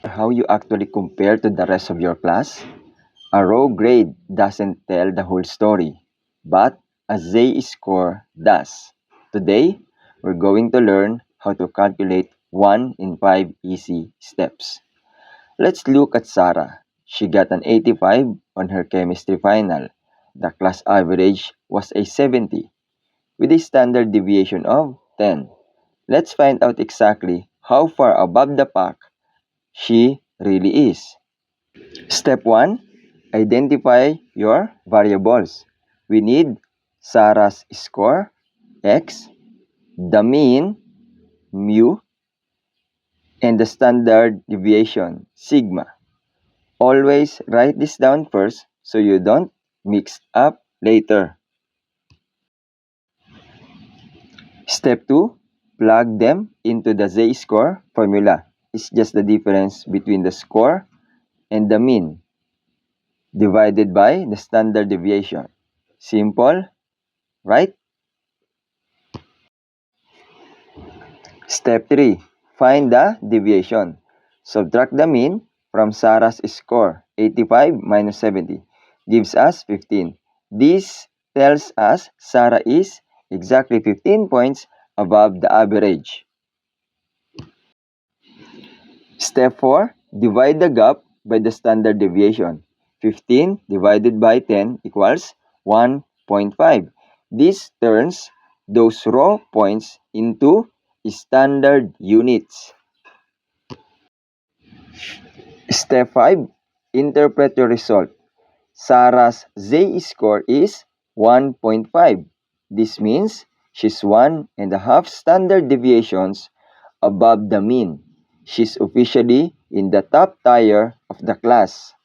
How you actually compare to the rest of your class? A raw grade doesn't tell the whole story, but a Z-score does. Today, we're going to learn how to calculate 1 in 5 easy steps. Let's look at Sarah. She got an 85 on her chemistry final. The class average was a 70 with a standard deviation of 10. Let's find out exactly how far above the pack she really is. Step 1. Identify your variables. We need Sarah's score, x, the mean, mu, and the standard deviation, sigma. Always write this down first so you don't mix up later. Step 2. Plug them into the Z-score formula. It's just the difference between the score and the mean divided by the standard deviation. Simple, right? Step 3. Find the deviation. Subtract the mean from Sarah's score. 85 minus 70 gives us 15. This tells us Sarah is exactly 15 points above the average. Step 4. Divide the gap by the standard deviation. 15 divided by 10 equals 1.5. This turns those raw points into standard units. Step 5. Interpret your result. Sarah's Z-score is 1.5. This means she's 1.5 standard deviations above the mean. She's officially in the top tier of the class.